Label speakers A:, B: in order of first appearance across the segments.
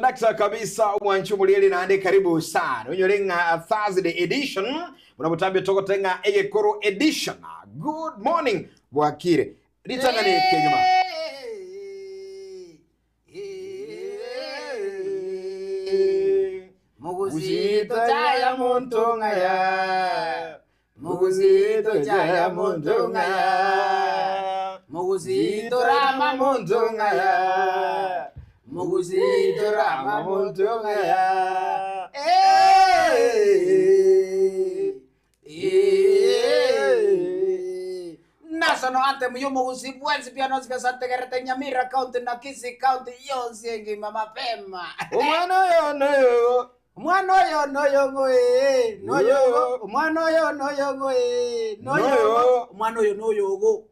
A: Sadakta kabisa umwanchu mulieli na ande karibu sana. Unyolenga Thursday edition. Munamutambi toko tenga Egekoro edition. Good morning Bwakire. Ritanga ni Kegema.
B: Muguzito jaya muntunga ya. Muguzito jaya muntunga ya. Muguzito rama muntunga ya. Muguzito rama muntunga ya. National anthem yo muguzi bwenzi piano zikasante gerete Nyamira County na Kisii County yonse ngima mapema. Mwana yo noyo ngoe noyo mwana yo noyo ngoe noyo mwana yo noyo go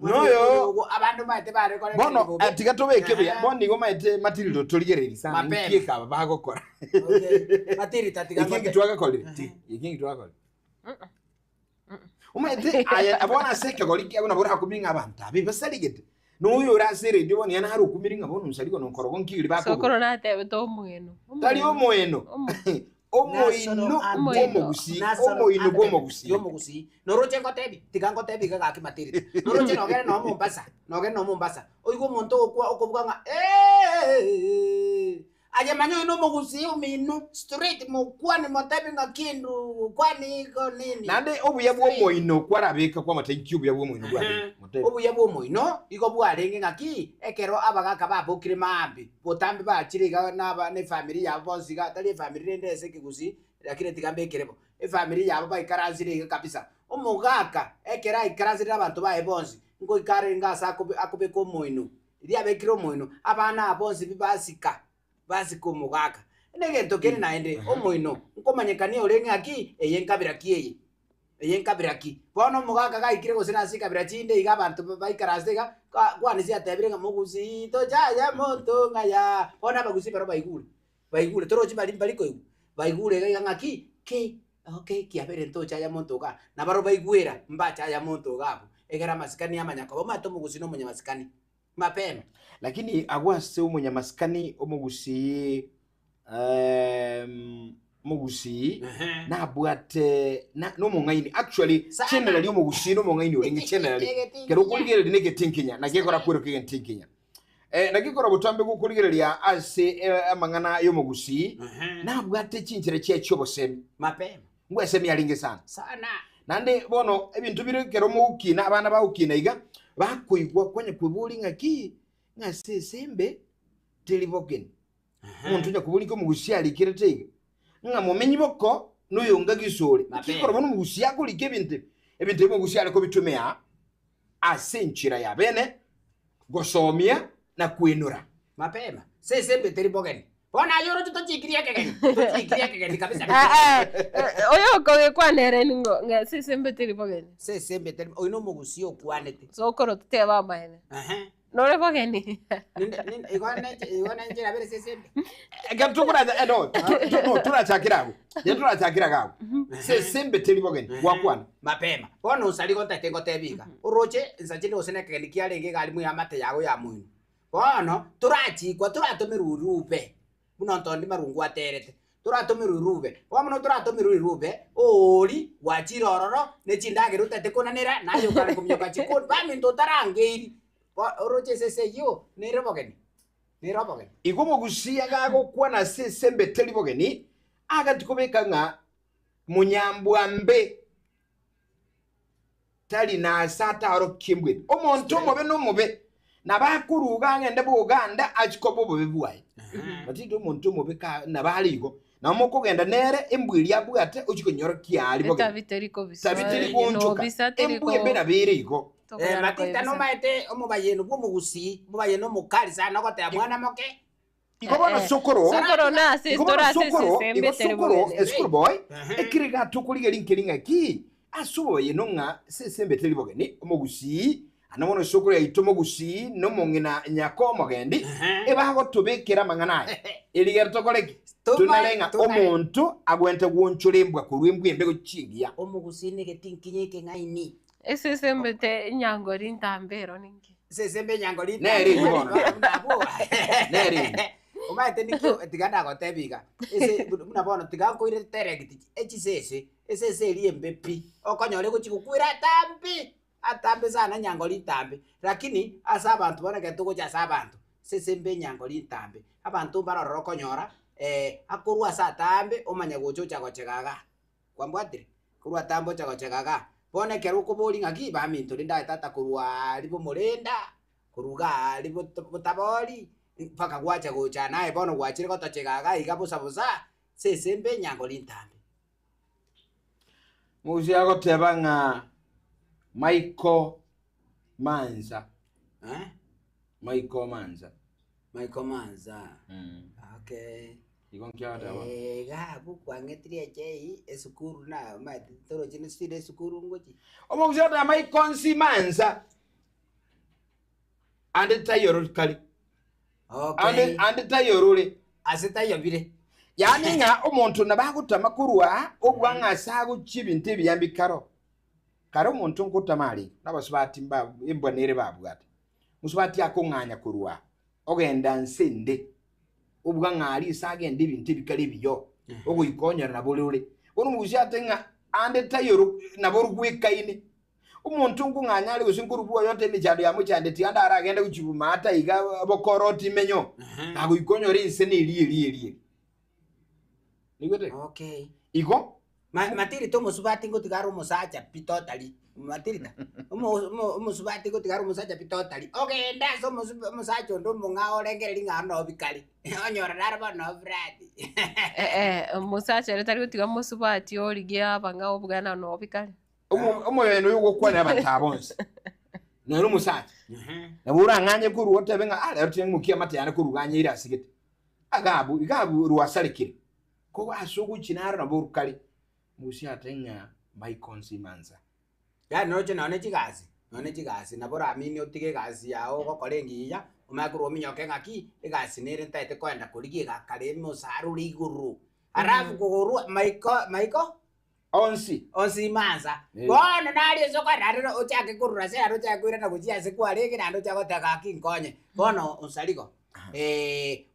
B: noyo abantu maite bare kore
A: bono atigatobe kebe bondi go maite matildo toligereri sana nkieka bagokora
B: matiri tatiga
A: ikingi twagakolire ikingi twagakolire umaite aya abona seke goliki abona bora kubinga abantu abibasaligete n'uyu urasere ndio boni yana hari ukumiringa bono umusariko nonkorogo nkiri bako
C: sokoro natebe to mweno
A: tali omweno omoino gomogusi
B: yo mugusi noroche ngotebi tigango tebi gaka matiri noroche nogere no Mombasa oigo monto okubwanga aje manyo no mugusi uminu straight mukwani motebi ngakindu kwani ko nini
A: nande obuya bwo moino kwarabeka kwa matenki obuya bwo moino bwa
B: obuya bwo moino iko bwarenge ngaki ekero abagaka babukire mambi botambi bachiriga naba ne family yabo bonziga tali family ndese kigusi lakini tigambe kerebo family yabo baikarazire kabisa omugaka ekera ikarazire abantu bae bonzi ngo ikare ngasa akube ko moino iri abekiro moino abana abonzi bibasika basi kumugaka negento kene naende omoino nkomanyekani olenga aki eyenkabira ki bono mugaka gaikire gusina sikabira chinde iga abantu baikarastega kwani sia tebirenga mugusi to jaya monto ngaya bona bagusi pero baigule torochi baliko baigule ga ngaki ke okay kiabere to jaya monto ga na baro baigwera mbacha ya monto gabo egera masikani amanyako bomato mugusi no munyamasikani mapema
A: lakini agwase umunyamasikani omugusi mugusi na bwate no mongaini actually channel ali omugusi no mongaini olingi channel kero kuligere dineke tinkinya na gekora kwero kige tinkinya na gekora butambe gukuligereria ase amangana yo mugusi na bwate chinchire checho bosemi
B: mapema
A: ngwese alinge sana nande bono ebintu bire kero mukina abana ba ukina iga bakuigwa kwenye kubulinga ki ngase sembe telibogeni muntu nya kubulika mugusi alikirete nga mumenyi boko noyonga gisole kikoro bono mugusi akulike ebintu mugusi aliko bitumea asenchira ya bene gosomia na kuinura
B: mapema sembe telibogeni bona yoro tutochikiria kegeni kabisa
C: oyo koge kwanere ningo nga sembe telibogeni
B: sembe oino mugusi okwanete
C: sokoro tuteba mahene nore bogeni
B: igona njira bere sembe
A: gatukura no turachakira gago sembe telibogeni wakwana
B: mapema bona usaliko ntatengo tebiga uroche nsachinde useneke nikialenge gali mu yamate yago ya mwino bona turachikwa turatomirurube buno ntondi marungu aterete turatomirurube wamuno turatomirurube oli wachirororo nechindage rutete konanera nayo kale kumyoka chikoni baminto tarangeiri oroche sese yo nerobogeni
A: ikomo gusiya gago kwana sembe telibogeni agatikobeka nga munyambwambe tali na sata aro kimbwe omonto mobe no mobe nabakuruga ngende buganda achikobo bobebuwaye batito omonto mobe ka nabaliko namoko genda nere embwiri abwate uchikonyoro kiali bogeni tabiteri konchoka embwembe nabiriko
B: matita no maete omubayeno bwomugusi mubayeno mukali sana kote ya mwana moke
A: ikobono sokoro
C: na sister sembe telibogeni
A: esukuru boy ekiriga tukulige linkelinga ki asuboye nonga sembe telibogeni omugusi anamono sokoro ya itomo gusi no mongina nyako mogendi ebago tubekera manganaye eligero tokoleki tunalenga omuntu agwente gwonchulembwa kulwembwe mbego chigia
B: omugusi negetinkinyeke ngaini
C: ese sembe te nyangori ntambero ningi
B: se sembe nyangori
A: neri bona neri
B: Umaite nikyo tiganda gotebiga. Ese muna bono tiga koire teregiti. Echisese. Ese liembe pi. Okonyore kuchikukwira tambi. Atambe sana nyangoli tambe. Lakini asa abantu boneke tugoja sa abantu. Sesembe nyangoli tambe. Abantu baroro konyora akorwa sa tambe omanya gochocha gochegaga. Kwambwatire. Kurwa tambo cha gochegaga. Bone keru kubuli ngaki ba minto linda tata kurwa libo molenda. Kuruga libo taboli. Paka gwacha gocha nae bono gwachire gotochegaga igabusa busa. Sesembe nyangoli tambe.
A: Muzi agoteba nga Michael Manza. Michael Manza.
B: Okay.
A: Ikon kya dawa.
B: Gabu kwangetria chei esukuru na ma toro chine stile esukuru ngochi.
A: Omo kuzata Michael Manza. Ande tayorul kali.
B: Okay.
A: Ande tayorule.
B: Asita yobire.
A: Yani nga omuntu nabakutama kurwa obwanga sagu chibintu byambi karo. Karo omuntu nkutamali nabasubati mba embonere babugata. Musubati akonganya kurwa. Ogenda nsende. Obwanga ali sagende ibintu bikali biyo. Oguyikonyera nabulule. Ono muzi atenga ande tayoru naborugwekaine. Umuntu nkunganya ali usinkurubuwa yote ni chado ya muchande tianda aragenda kuchibuma ata iga bokoroti menyo. Aguyikonyora insene iliye. Nigwete?
B: Okay.
A: Iko?
B: Matiri to musubati ngo tigaro musacha pitotali. Matiri. Musubati ngo tigaro musacha pitotali. Okay, ndaso musacha ndo munga orengeri ngano bikali. Onyora daraba no frati.
C: Musacha retari ngo tigamo musubati origia banga obugana no bikali.
A: Omo yeno yugo kwana batabonse. Nero musacha. Nabura nganye kuru wote benga ala rutenga mukia mate yana kuru ganye ira sigete. Igabu ruwasalikire. Ko ashogu chinara na borukali. Musi atenga Michael Manza.
B: Ya noche none chigazi nabora amini otige gazi yao gokorengi ya umakuru ominyoke ngaki igazi nere ntaite kwenda kurigiga kare musaru liguru. Arafu kuguru Michael Onsi Manza. Bono nali zo kwararo ochake kurura se aro cha kwira na kujia se kwarege na ndo cha gotaka kinkonye. Bono onsaliko.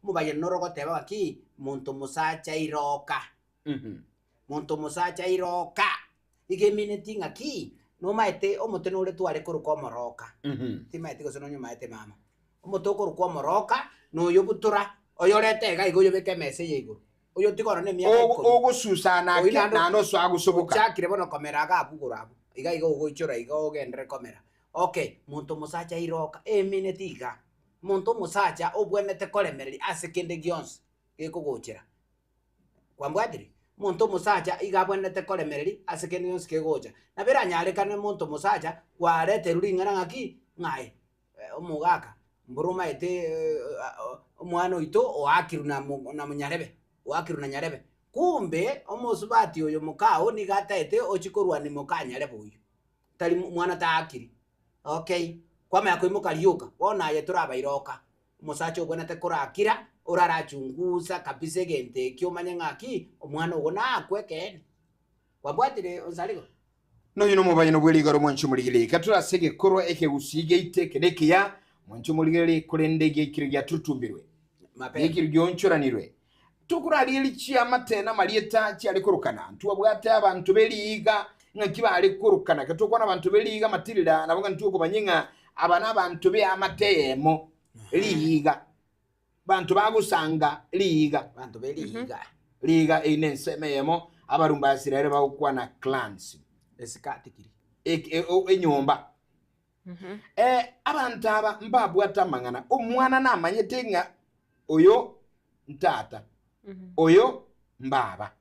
B: Mubaye norogo teba ki muntu musacha iroka. Muntu musacha iroka. Ige minute ngaki no maite omuteno ule tware kuruko moroka. Ti maite gosono nyu maite mama. Omuto kuruko moroka no yobutura oyorete ga igo yobeke mese yego. Oyo tikoro ne miaka
A: ogo susana na no so agusoboka.
B: Chakire bono kamera ga bugurabu. Iga igo goichora iga ogendere kamera. Okay, muntu musacha iroka minute iga. Muntu musacha obwenete kolemereri asekende gyonse gekugochera. Kwambwadiri muntu musacha igabwenete kolemereri asekende gyonse kegocha. Na bera nyarekane muntu musacha warete ruringana ngaki ngai omugaka mburuma ete omwana oito oakiru na munyarebe oakiru na nyarebe. Kumbe omusubati oyo mukao ni gataete ochikorwa ni mukanyarebe oyo. Tali mwana taakiri. Okay. Kwame akoimuka liuka wona ye turaba iroka musacho gwana te kurakira urarachunguza kabise gente kyo manyangaki omwana ubona akweke wabwatire onsaliko
A: no yino mubaye no bweligaro mwanchu muligire katura sege koro eke usige itekedeke ya mwanchu muligire kurendege kirya tutumbirwe mape kiryo nchuranirwe tukurali lichi amatena malieta chi alikurukana ntuwa bwata abantu beliga ngakiba alikurukana katokwana abantu beliga matilida nabonga ntuko banyinga abana abantu be amateyemo liga bantu bagusanga liga
B: bantu be
A: liga inensemeyemo abarumba asirere bakwana clans
B: esikatikiri
A: enyomba abantu aba mbabwa tamangana omwana namanyete nga oyo ntata oyo mbaba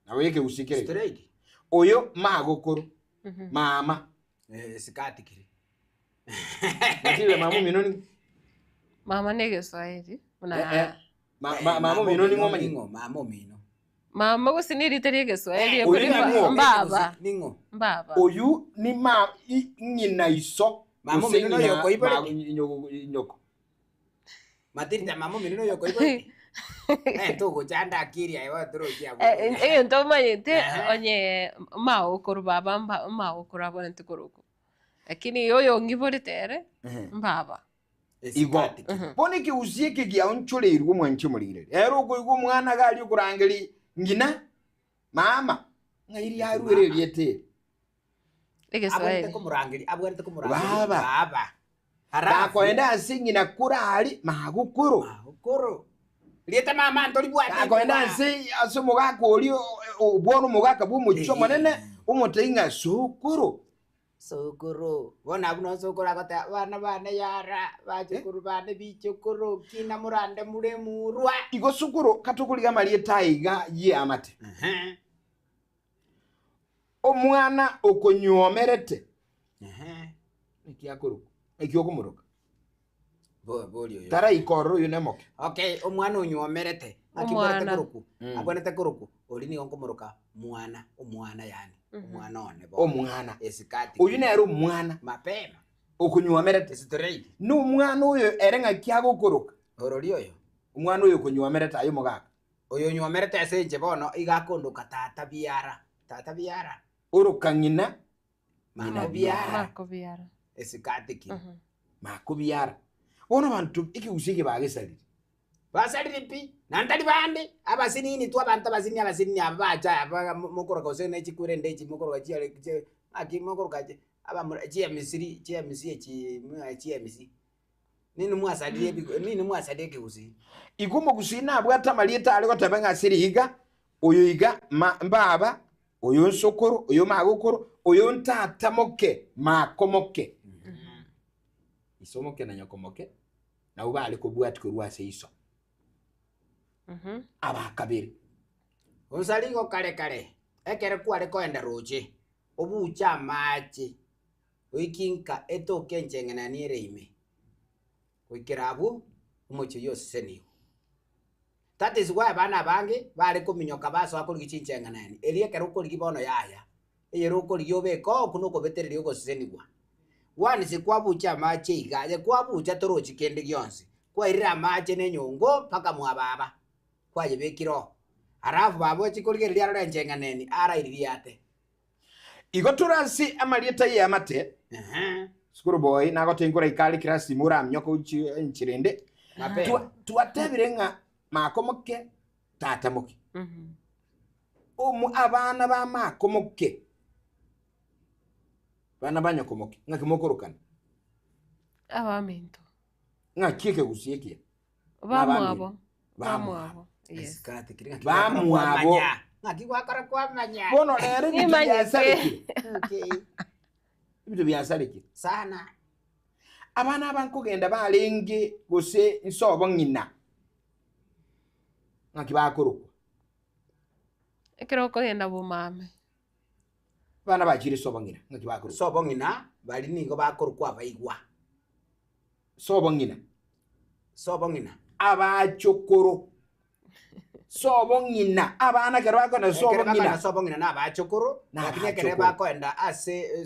A: naweke usikere oyo magokoro mama
B: esikatikiri.
A: Matile mamu minoni.
C: Mama nege Swahili.
A: Mamu minoni ngoma
B: ningo mamu mino.
C: Mama ko siniri terege Swahili mbaba.
B: Ningo.
C: Mbaba.
A: Oyu ni ma nyina iso.
B: Mamu mino yoko ibere.
A: Nyoko.
B: Matilda mamu mino yoko ibere. Togo chanda akiri ayo tro kia.
C: Ntoma yete onye mao kurubaba mao kurabona ntukuruko. Lakini yoyo ngibore tere mbaba.
A: igo boni kiusie kigia onchule irwo mwanchi mulire ero kuigu mwana gali kurangeli ngina mama ngairi yarwere liete
C: Igiswahili.
B: Abwente kumurangeli
A: baba akoenda asingina kurali magukuru
B: liete mama ndoli bwate
A: akoenda asi asumugaka oli ubwono mugaka bumucho manene umuteinga sukuru
B: bona kuno sokoro agota bana yara bachukuru bane bichukuru kina murande mure murwa
A: igo sukuru katukuliga malieta iga ye amate omwana okonyuomerete nikiakuru ekiyokumuruka
B: boli yo
A: tara ikoro yunemoke
B: okay omwana onyuomerete akibonete kuruku abonete kuruku oli ni onkumuruka omwana yani omwana one bo
A: omwana
B: esikati
A: uyu nero omwana
B: mapema
A: okunyuomerete
B: straight
A: no omwana oyo erenga kiagokuruka
B: orori oyo
A: omwana oyo okunyuomerete ayo mogaka
B: oyo nyuomerete asenje bono igakondoka tata biara
A: uruka ngina
B: mama
C: Makobiara.
B: esikati ki
A: makubiara bono bantu ikiusike bagesalire
B: basalire pi nantali bande abasinini tu abantu abasini abaja mukoroka usene chikure ndechi mukoroka chiale aki mukoroka aba chia misiri nini mwasadie kiusi
A: igumo gusina abwata malieta aliko tabenga siriga oyo iga mbaba oyo nsokoro oyo magukuru oyo ntata moke makomoke isomoke na nyakomoke na uba aliko bwati kurwase iso abakabiri
B: unsaligo kare ekere kware koenda roje obucha machi oikinka etoke nchengena nireime oikirabu umucho yose senigo. That is why bana bange bale kuminyoka baso akoli gichinchengana elie kero koli gibono yaya eyero koli yobeko kuno ko betereri ugo senigwa wani se kwabucha mache igaje kwabucha torochi kende gyonse kwa irira mache nenyongo paka mwababa kwaje bekiro arafu babo chikoli lyaro lenjenganeni ara iriyate
A: igo turansi amalieta ye amate skuru boy nago tengura ikali krasi mura myoko uchi nchirende tuatebirenga makomoke tata moke omu abana ba makomoke bana banyakomoke ngakimokorukana
C: Abamento.
A: ngakike gusieke
C: Bamuabo.
B: yes kati kiringa
A: bamuabo
B: ngakigwakora kwa manya
A: bono lere ni byasariki
B: okay
A: ibyo byasariki
B: sana
A: abana bankugenda balenge gose nsobo ngina ngakibakuru
C: Ekero kogenda bumame.
A: bana bachire sobo ngina ngakibakuru
B: sobo ngina bali ningo bakuru kwa baigwa
A: sobo ngina abachokoro sobo ngina abana kero bakona sobo ngina
B: na abachokoro lakini kero bakoenda ase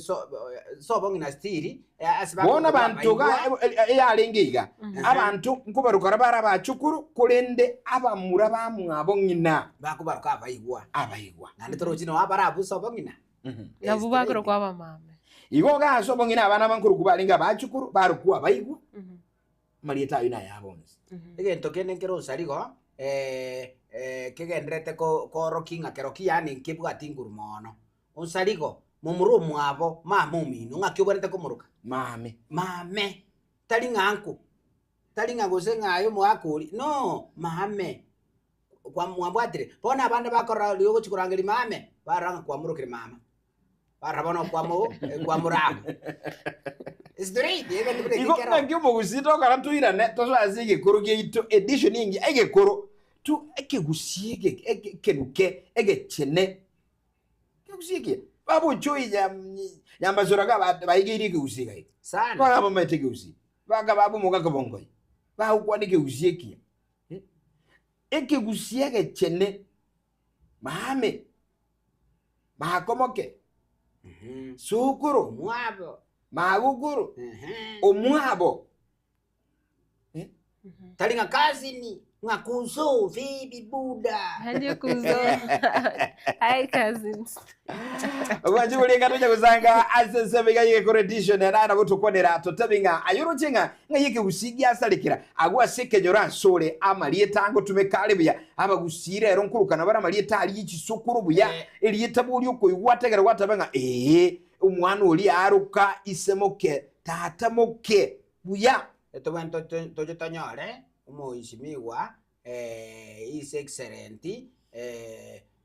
B: sobo ngina stiri ase
A: bona bantu ga yalengiga abantu nkubarukara bara bachukuru kulende abamura bamwabo ngina
B: bakubaruka abaigwa nandi torochino abarabu sobo ngina
C: Yabubakoro kwa bamame.
A: igo ga sobo ngina abana bankuru kubalinga bachukuru barukuwa abaigwa malieta ina yabonse
B: egento kene nkero sarigo kegendrete ko rokinga keroki yani nkibwati nguru mono unsarigo mumuru mwabo mamumino ngakyoborete kumuruka mame talinga gose ngayo mwakuri no mame kwa mwabwatire bona abande bakora liyo chikurangeli mame baranga kwa murukire mama barabona kwa muramu straight yega tibure
A: kikero ngyo mugusito karatuira ne tozo azige kuru geito edition ingi ege kuru tu eke gusiege kenuke ege chene gusiege babu choi ya mazura ga baigiri gusiga
B: sana
A: ba mama tege gusi baga babu muga kabongo ba ukwa dige gusieki eke gusiege chene mahame makomoke sukuru
B: mwabo
A: maguguru omwabo
B: talinga kazi ni Ngakuzo vipi buda.
C: Hadi kuzo. Hi cousins.
A: Wanju ulinga tuja kuzanga asese biga yike corredition na na gutukonera totabinga ayuruchinga ngayike gusigia salikira agwa sekenyora sole amalieta ngo tumekale buya abagusire ero nkurukana bara malieta ali ikisukuru buya elieta buli uko igwategera gwatabanga umwana oli aruka isemoke tata moke buya
B: Eto bantu tojo tanyore umuheshimiwa His Excellency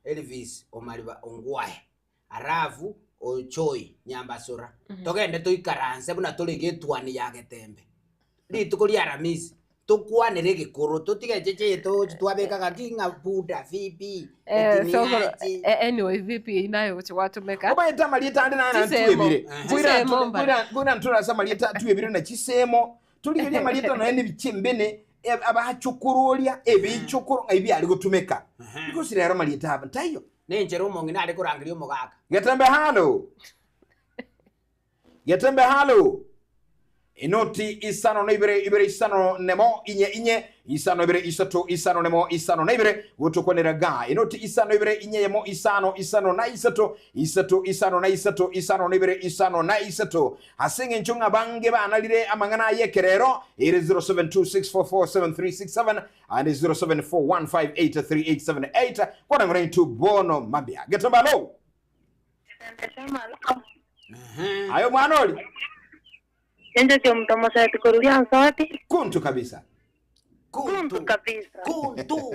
B: Elvis Omariba Ongwae arafu Ochoi Nyambasura togende tuikaranse buna tuligetwani ya Getembe litukuli aramisi tukwanire gikuru tutigejeje to twabekaga kinga buda vipi
C: Anyway vipi inayo watumeka
A: oba etamalieta andi na tuebire bwira ntura samalieta tuebire na kisemo tuligeje malieta na bichembene abachukurulia ebichukuru ebi ali gutumeka because rero malieta haba ntayo
B: nenjero umongi nari kurangiria umugaka
A: Getembe halo inoti isano nebere isano nemo inye isano nebere isato isano nemo isano nebere gutukonera ga inoti isano nebere inye yemo isano na isato isano na isato isano nebere isano na isato hasinge nchunga bange banalire amangana yekerero it is 0726447367 and 0741583878 kwa ngore to bono mabia Getembe halo ayo mwanoli
D: Nje kyo mtomosa ya tukurulia nsawati.
A: Kuntu kabisa.
D: Kuntu kabisa.
B: Kuntu.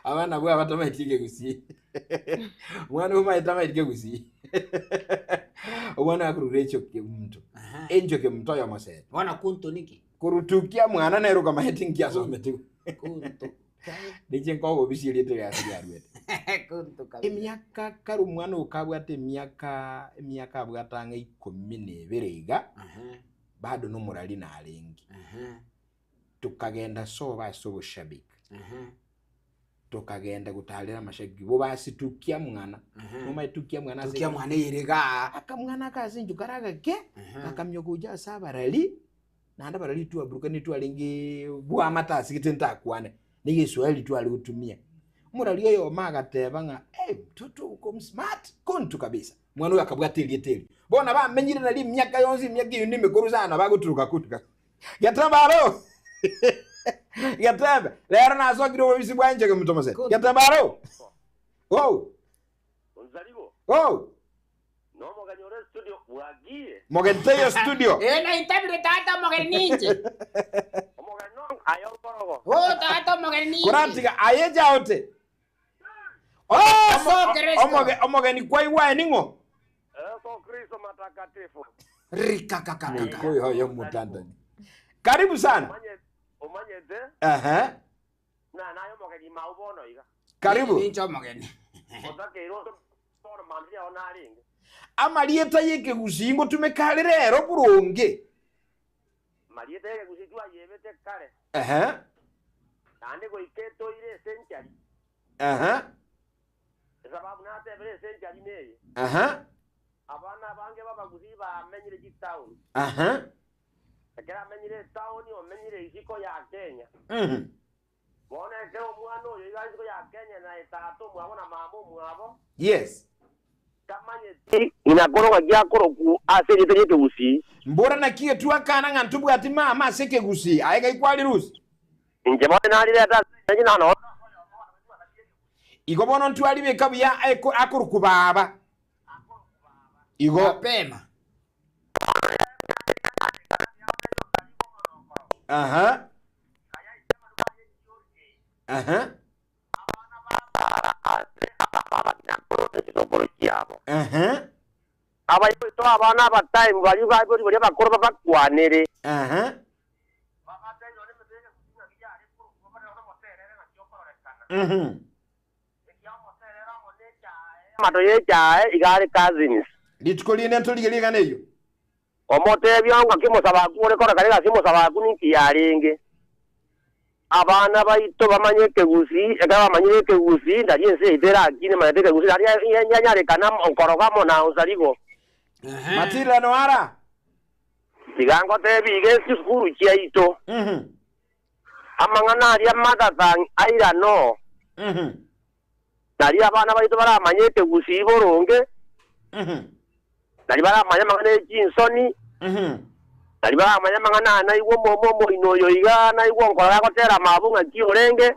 A: Abana bwa batama itike gusi. Mwana uma itama itike gusi. Mwana akururecho ke mtu. Enjo ke mtu ya mose.
B: Mwana kuntu niki.
A: Kurutukia mwana nero kama hetingi asometu.
B: Kuntu.
A: Nije nko obishiri to ya sigarwe.
B: Kuntu kabisa.
A: Emyaka karu mwana ukabwate emyaka abwatanga 12 bado numurali na alengi tukagenda soba sobushabika tukagenda gutalira amashagi bo basitukia mwana noma itukia mwana
B: tukia mwana yirega
A: akamwana akazinju karaga ke akamyokuja sabarali nanda barali tu abruka ni tu alengi bwa mata sikitenta kwane ni Yesu ali tu aliutumia murali yo magatebanga mtoto uko smart kuntu kabisa mwana uyu akabwateli eteli bona bamenyire nali myaka yonzi myaka yundi mikuru sana baguturuka kutuka Gatambaro Gatambe lero nasogire obisi bwanje ke mutomose Gatambaro
E: Unzaligo
A: no
E: moganyore studio wagie
A: Mogenteyo studio
B: na itabire tata mogeninje
E: mogano ayo borogo
B: tata mogeninje
A: kurantiga ayeja ote omogeni kwa iwa ningo
E: so Kristo matakatifu
B: rika kaka
A: koyo yo mutanda karibu sana
E: omanyete
A: nayo
E: mogeni maubono iga
A: karibu
B: ninjo mogeni
E: otake iro toro mamria onaringe
A: amalieta yeke gusingo tumekale rero buronge
E: marieta yeke gusitwa yebete kale ande go iketo ile century sababu na tebere century neye abana bange babaguzi bamenyire gitown akera menyire town omenyire isiko ya Kenya bona ke omwana oyo isiko ya Kenya na etato mwabona mambo mwabo
A: yes
E: kamanye inakoroga gyakoroku aseri tete usi
A: mbora na kiye tuakana ngantubwa ati mama seke gusi ayega ikwali rusi
E: nje bona nali leta nyina no
A: igo bono ntwali bekabuya akurukubaba igo
B: pema
E: abayo to abana batime bali bali bali bakoro bakwanere mato yecha igale cousins
A: litukoline ntuligelega neyo
E: omote byangwa kimusaba kure kora kale gasimosaba kuniki yaringe abana baito bamanye kegusi ega bamanye kegusi ndari ense itera akine manete kegusi ndari nyanyare kana onkorogamo na usaligo
A: matira noara
E: sigango te bige sikuru chiaito amang'ana aria mother aira no nari abana baitu baramanyete gusi boronge nari baramanya mang'ana Jinsoni nari baramanya mang'ana na igwo momo inoyo iga na igwo nkora gotera mabunga kiorenge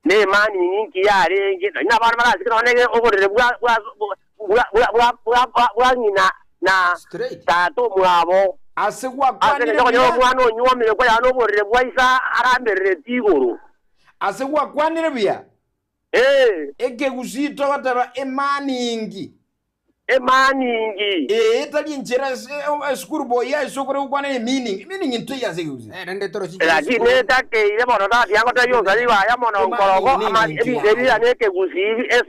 E: ne mani nyingi yarenge na bana barazikira nege ogorere bwa nyina na tato mwabo
A: asegwa kwanire
E: mwana onyomire kwa yano borere bwa isa aramberere tigoro
A: asegwa kwanire bia ege gusito bataba emaningi tali njera skuru boya sokore kwanire meaning into ya seguzi
B: nende toro chi
E: lakini take ile bono da yango tayo zali ba ya mono nkorogo ama ebideli aneke gusi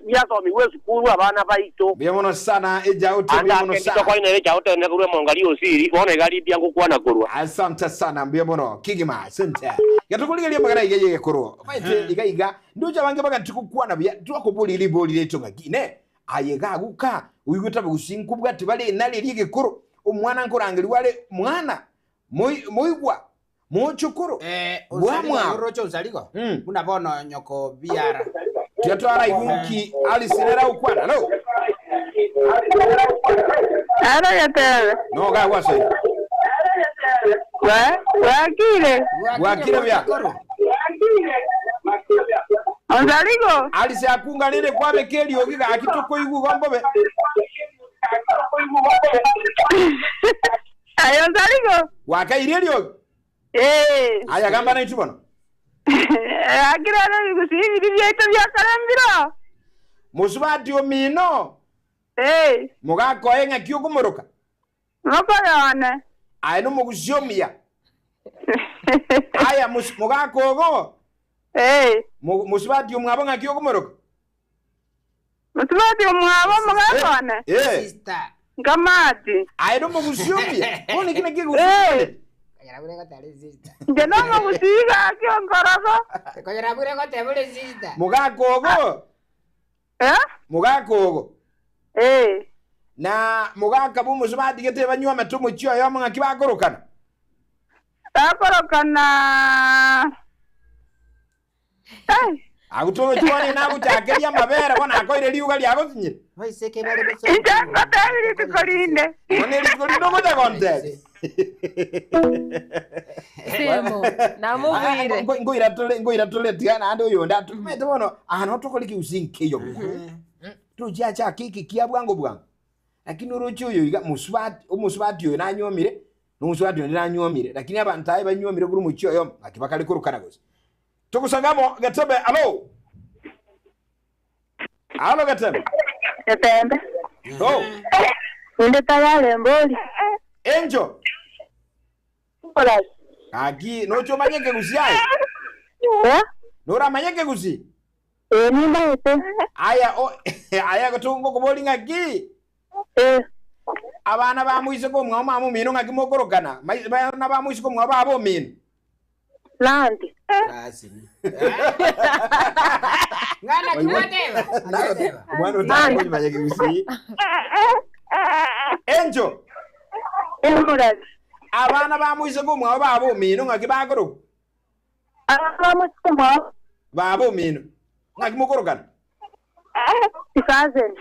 E: ya so mi we skuru abana baito
A: biamono sana eja uti biamono sana
E: anda kwa ine eja uti ne kure mongali osiri bone gali bia ngukwana kurwa
A: asante sana biamono kigima asante yatukuligelia magana igeye kurwa baite igaiga ndoja bange baga tukukwana bia twakobuli liboli letonga gine ayega guka uyiguta busingu bwati bale nali lige kuro umwana nkorangeli wale mwana moigwa mochukuru
B: bwamwa rocho uzaliko unabono nyoko biara
A: tuyatwara iwiki aliserera ukwana no
D: Ara yatele.
A: no ga wasa
D: Wakile
A: bya
D: Onzaliko
A: alise akunga lele kwa bekeli ogiga akitoko igu gombobe
D: Ayo onzaliko
A: wakairelio aya gamba na itubono
D: akira no gusibi bibyeto byakarambira
A: musubati omino mugako enga kyogumoroka
D: Mokayane
A: aya no mugusyomia aya mugako ogo musubati omwabo nga kyogumoroka
D: Musubati omwabo mugakone
B: sister
D: Ngamati
A: aya no mugusyomia one kina kigusyomia
B: Kayarabure ko tali sister
D: Jeno mugusiga kyongorogo
B: Kayarabure ko tebule sister
A: mugako ogo mugako na mugaka bu musubati gete banywa matumo cyo yo mga kibakorokana
D: Takorokana
A: agutoro chwani na gutakeria mabera bona akoire liuga lya gotinyire
B: Hoiseke bale beso
D: Injango tabiri tukolinde
A: one likolindo gote context
C: Semo namubwire
A: ngoira tole tiana ande uyonda tumete bono ano tokoliki usinkeyo tuja cha kiki kia bwango lakini urocho yo iga musubati yo nanyomire n'umusubati yo nanyomire lakini abantu ayi banyomire kuri mucyo yo akibakali kurukana gose tukusangamo Gatebe alo Gatebe
D: Yatembe Inde tayale mboli
A: Enjo
D: Olas
A: Aki nocho manyeke gusiai Nora manyeke gusi
D: Ni baite
A: aya gotungo kubolinga ki abana ba muise ko mwama mu mino ngaki mokorokana bana ba muise ko mwaba abo mino
D: Landi
B: Kasi Ngana kimateba
A: mwana utango manyeke gusi Enjo
D: Olas
A: abana ba muise ko mwaba abo mino ngaki bakoro
D: Amusuma
A: babo mino ngaki mokorokana
D: Ikazen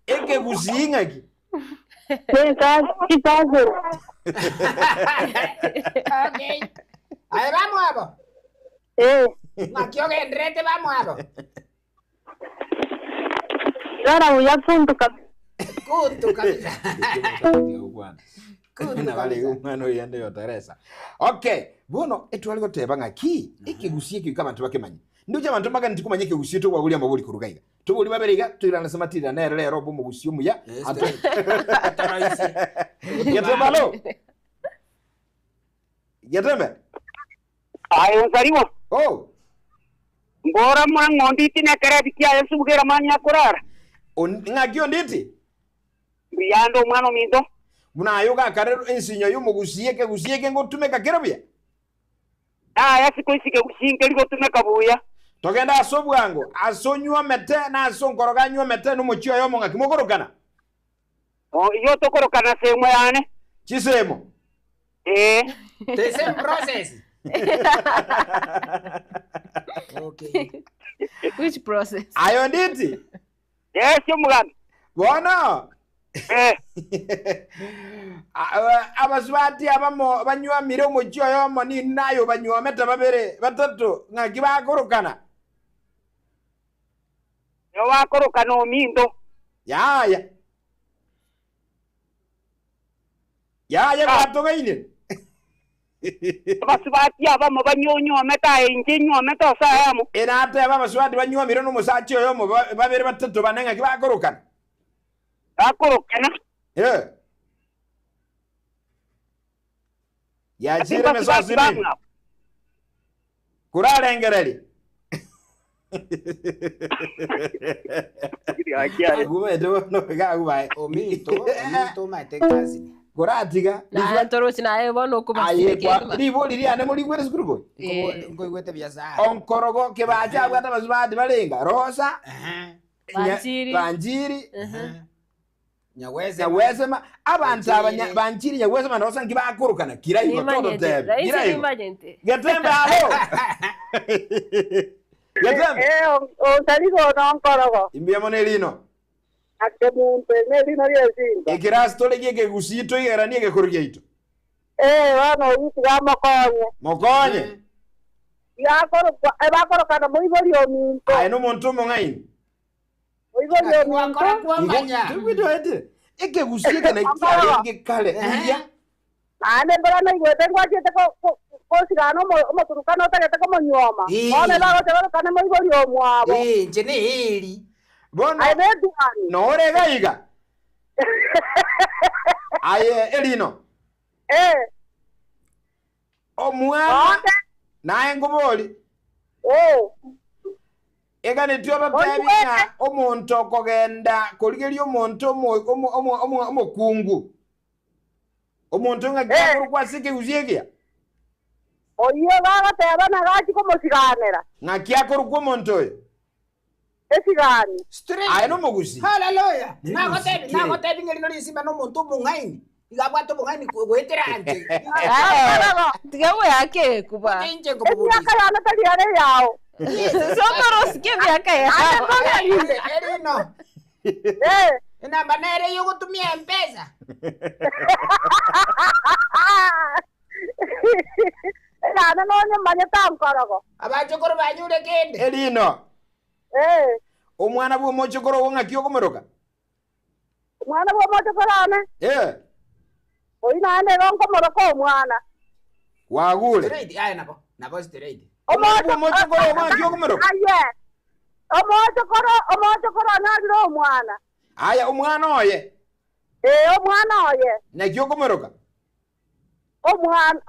A: eke gusinga ki
D: Ikazen
B: Okay Ay vamos abo Makio que endrete vamos abo
D: Yara uya punto
B: Kuntu kabisa
A: na wale umano yende yo Teresa okay bono etwali goteba ngaki ikigusie kikama tubakemanyi ndoja abantu baga ntikumanye kigusie to wabuli amabuli kurugaiga tubuli baberiga tuyirana samatira na rero bo mugusio muya Yatemalo
E: ayo nzarimo
D: Mbora mwango nditi na karabikia Yesu bugera manya kurara
A: ngakyo nditi
D: Biyando mwana mindo
A: munayoga karero ensinyo y'umugusiye gusiye ngo tumeka kerabya
D: yasiko isike gushinga liko tumeka buya
A: togenda asobwango asonywa mete na asonkoroganywa mete n'umucyo yo monga kimogorokana
D: iyo tokorokana semwe yane
A: chisemo
B: the same process Okay.
C: Which process?
A: Ayo nditi.
E: Yes, mugani.
A: Bona. Abaswati abamo banywa mire mu cyoyo moni nayo banywa meta babere batatu ngaki bakorokana.
E: Yo bakorokana omindo.
A: Ya batogaine.
E: Abaswati abamo banyonyo meta ingenyo meta sayamo.
A: Era ate abaswati banywa mire no musachi oyo mo babere batatu bananga kibakorokana.
E: Bakorokana.
A: Ya jire mesasiri. Kuralengereli. Gume do no ga ubai.
B: Ominto matekazi.
A: Kuratiga.
C: Na torochi na ebo no kuba.
A: Aye kwa libo liri ane muri kwere skrugo.
B: Ngoigwete biasa.
A: Onkorogo ke baja gwata bazubadi balenga. Rosa. Banjiri. Nyawezema abantu abanjiri nyawezema nosa ngibakorokana kirayo todo tebe kirayo getembe alo getembe
D: Saligo nonkorogo
A: imbiamo nelino
D: ate muntu nelino yesinga
A: ikiras tole gege gusito yerani ge korgeito
D: wano yitiga
A: mokonye
D: ebakorokana muibori ominto
A: ay no muntu mongaini
D: muibori ominto
A: tuwido ete eke gusika na ikale eke kale ya
D: ane mbona na igwete ngwajete ko sigano mo turukana otagete ko monyoma one bago tebaro kana mo igori omwabo
B: njene heri
A: bona
D: ai bedu ani
A: no orega iga aye elino omwana naye ngoboli ega ne tyoba tabinga omuntu okogenda koligeri omuntu omukungu omuntu nga gakuru kwasike uziegya
D: oyo baga tebana gachi ko musiganera
A: nga kyakuru ko omuntu oyo
D: esigani
A: aye no mugusi
B: haleluya nago tebinga lino lisimba no muntu mungaini igabwato mungaini kweteranje
C: tigawe yake kuba
B: nje ngo
D: emyaka yana tali yare yao
C: Sotoros ke myaka ya
B: erino namba nere yo gutumia M-Pesa
D: Nana nonye manye tamkorogo
B: abachokoro banyure kende
A: elino omwana bwo mochokoro wonga kyokomoroka
D: mwana bwo mochokorane oina ane ronkomoroka omwana
A: wagule
B: straight aye nabo straight
A: mochokoro wonga kyokomoroka
D: aye omochokoro nagiro omwana
A: aya omwana oye
D: omwana oye
A: na kyokomoroka
D: omwana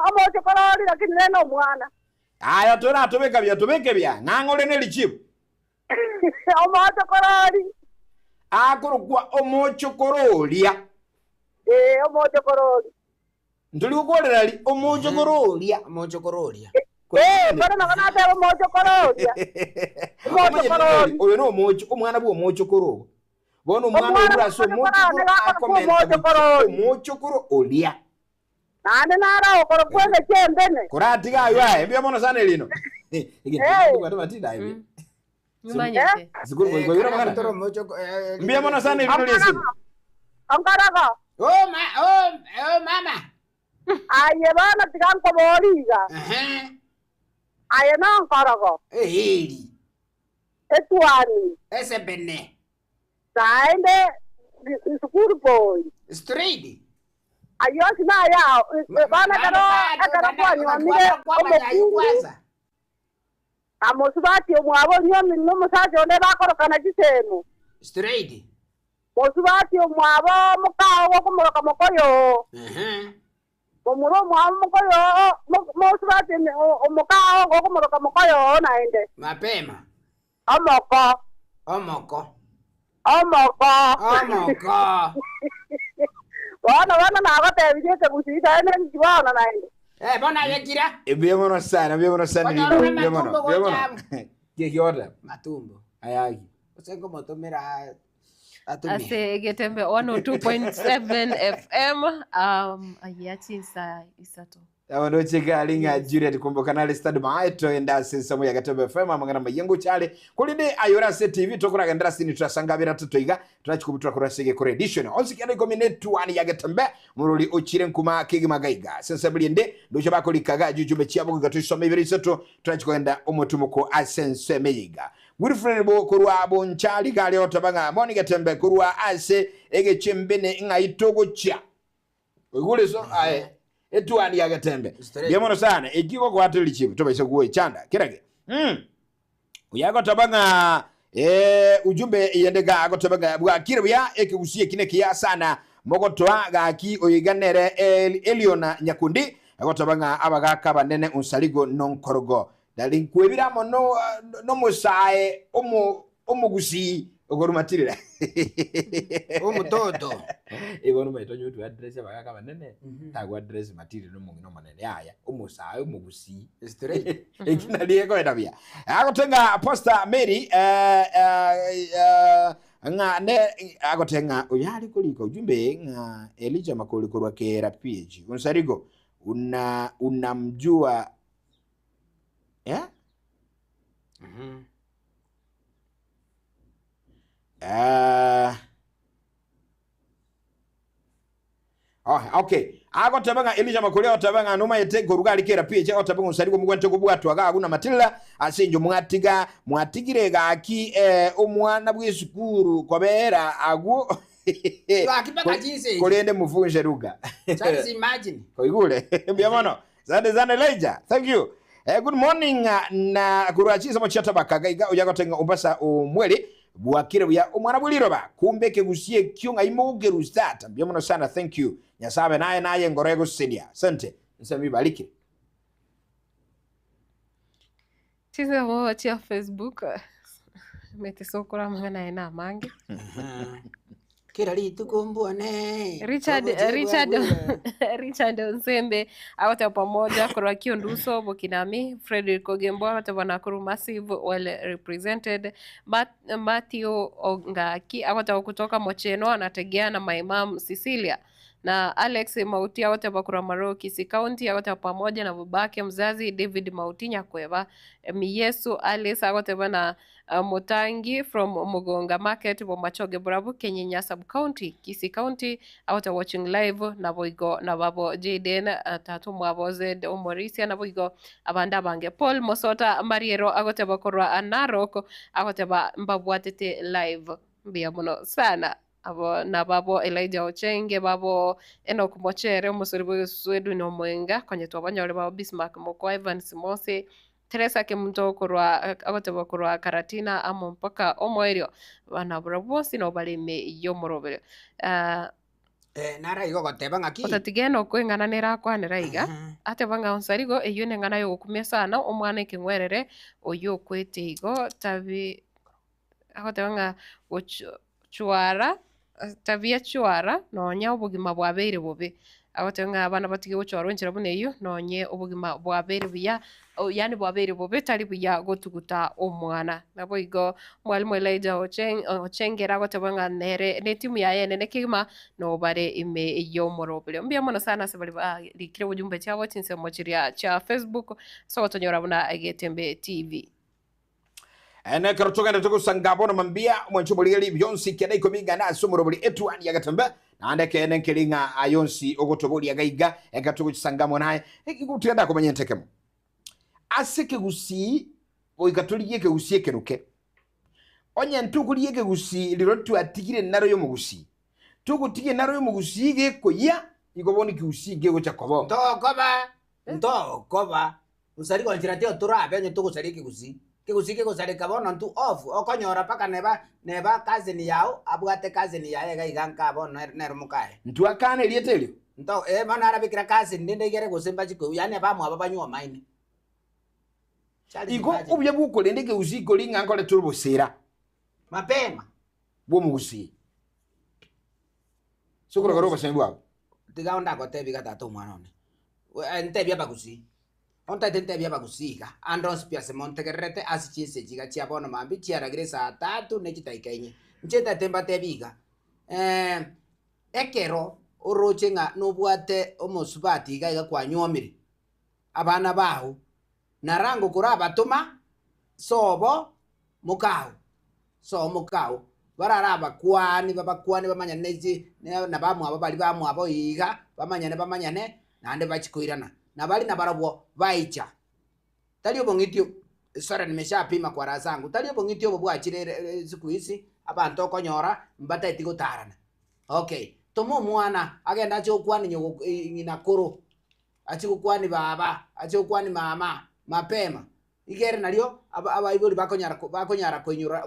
D: omochokoro lakini neno omwana
A: aya tora tobeke bya ngangole nelichibu
D: omochokoro
A: akorokwa omochokorolia
D: omochokoro
A: ntuli gukorera li omochokorolia
D: bana nagana te omochokorolia
A: oyo no mocho omwana bwo mochokoro bono omwana uraso mochokoro olia
D: nane nara okoro kwene chembene
A: kuratiga ayo mbia mono sana lino ngati matida hivi
C: nyumanyete
A: zikuru kwa yura magana mbia mono sana lino lesi
D: ankaraga
B: mama
D: aye bana tiganko boliga aye na ankaraga
B: heri
D: etwani
B: ese bene
D: saende sukuru boy
B: straight
D: ayo sina ya bana karo kwa nyamire
B: kwanza
D: amosubati omwabo nyomi no musaje onde bakorokana gisemu
B: straight
D: mosubati omwabo mukawo kumoroka mokoyo omuro omwabo mokoyo mosubati omukawo kumoroka mokoyo naende
B: mapema
D: omoko wana nabatebije gusita ene njibana naende
B: bona yekira
A: mbia mono sana mbia mono kiyoda
B: matumbo
A: ayagi
B: usengo motomera
C: ase getembe 102.7 FM ayachi isato
A: Awano chigali nga Juliet kumbuka na listad maito enda sisa moya Gatembe FM amangana mayengo chale kulide ayora se TV tokura gandra sini turasangabira tutoiga tunachikubutura kurasige kore edition onsi kyane kominetu ani ya Gatembe muruli ochire nkuma kigi magaiga sensabili ende dojo bako likaga jujube chiabo gatusome ibiri seto tunachikoenda omutumuko asense meyiga Wilfred bo kurwa bonchali gali otabanga moni Gatembe kurwa ase ege chembene nga itogo chia ugule so ae etu ani ya Gatembe yemono sana ekiko kwa atuli chibu toba iso kuwe chanda kirage uyago tabanga ujumbe yendega ago tabanga bwa kiribya ekigusiye kine kiya sana mogotwa gaki oyiganere Eliona Nyakundi ago tabanga abagaka banene unsaligo nonkorogo dalinkwebiramo no musae omugusi ogorumatirira
B: umutoto
A: ibonu maito nyotu address abagaka banene tagwa address matirira no manene aya umusaye umugusi
B: straight
A: ekinaliye ko edabia agotenga Pastor Mary nga ne agotenga uyali kuliko ujumbe nga Elijah Makoli kurwa kera PG unsarigo unamjua okay agotabanga Elijah Makoli otabanga numa yetego rugali kera PH otabanga unsarigo mugwante kubwatwa aguna matilila asinjo mwatigirega aki omwana bw'isukuru kobera agu
B: akipaka jinse
A: kolende mufunje ruga
B: just imagine
A: koigule biamono zane Elijah thank you good morning na kurachisa mochata bakagaiga uyagotenga umbasa umweli bwakire bya omwana bwiliroba kumbe kegusie kyonga imogeru start biamono sana thank you nyasabe naye ngorego senior asante nsemi baliki
C: Tiza mo chia Facebook metisokora mangana ina mangi
B: kira litukumbone
C: Richard Nsembe awata pamoja kwa Kionduso Bokinami Frederick Ogembo awata Nakuru Massive well represented Matthew Ongaki awata kutoka Mocheno anategea na Maimam Cecilia na Alex Mauti awata Bakura Maro Kisii County awata pamoja na babake mzazi David Mauti Nyakweva Miyesu Alice awata na Motangi from Mugonga Market Bomachoge Bravo Kenya Sub County Kisii County awata watching live na boigo na babo Jaden tatu mwabo Zed Omorisia na boigo abanda bange Paul Mosota Mariero awata Bakura Anaroko awata mbabwatete live biamono sana abo na babo Elijah Ochenge babo Enoch Mochere umusoribo Swedu no Mwenga kwenye twabanyole babo Bismarck Moko Evans Mose Teresa Kemunto kurwa agote kurwa Karatina amo mpaka omoerio bana bravosi no balime yomorobere
B: nara igo goteba ngaki
C: otatigeno kwengana nera kwanera iga ate banga onsarigo eyune ngana yo kumya sana omwana ikengwerere oyo kwete igo tabi agote banga chwara tabia chwara nonya obugima bwabeire bobe agotenga abana batige guchwara nchira buneyo nonye obugima bwabeire buya yani bwabeire bobe tali buya gotuguta omwana nabo igo mwalimu Elijah Ochengera gotebanga nere ne timu ya yene ne kima no bare ime yomorobele mbia mona sana sebali likire ujumbe cyabo tinse mochiria cha Facebook so tonyora buna Gatembe TV
A: ene karotoganda tukusangabo no mambia mwanchubulili byonsi kene ikominga na sumurobuli etu ani ya Gatembe nande kene nkelinga ayonsi ogotobuli ya gaiga ekatukusangamo naye ekikutenda kumenyentekemo aseke gusi oikatuliye ke gusi ekeruke onye ntukuliye ke gusi lirotu atigire naro yo mugusi tukutige naro yo mugusi ge koya igoboni ke gusi ge gocha kobo
B: ntokoba usari ko njira tyo turabe nyo tukusari ke gusi ke gusari kabono ntu off okonyora paka neba cousin yao abwate cousin yae ga iganka bono nero mukae
A: ntu akane lietelio
B: nto mana arabikira cousin ndinde igere gusimba chiko yani bamwe ababanywa maine
A: iko ubye bukole ndeke uziko linga nkole turubosera
B: mapema
A: bwo mugusi sukura garoba sembwa
B: tigaonda ko tebi gatatu mwana one ntebya bagusi onta ntebya bagusiga andros pia se montegerete asichise jiga chia bono mambi chia ragresa 3 nekitaikenye ncheta temba tebiga ekero orochenga nobwate omosubati gaiga kwanyomire abana bahu narango kuraba tuma sobo mukau so mukau bararaba kwani bamanya nezi na bamwabo bali bamwabo iga bamanyane nande bachikuirana na bali na barabo baicha talio bongitio sora nimeshapima kwa razangu talio bongitio bwachire siku hizi abantu okonyora mbata itigo tarana okay tomo mwana agenda cyo kwani nyinakuru achiko kwani baba achiko kwani mama mapema igere nalio abaibuli bakonyara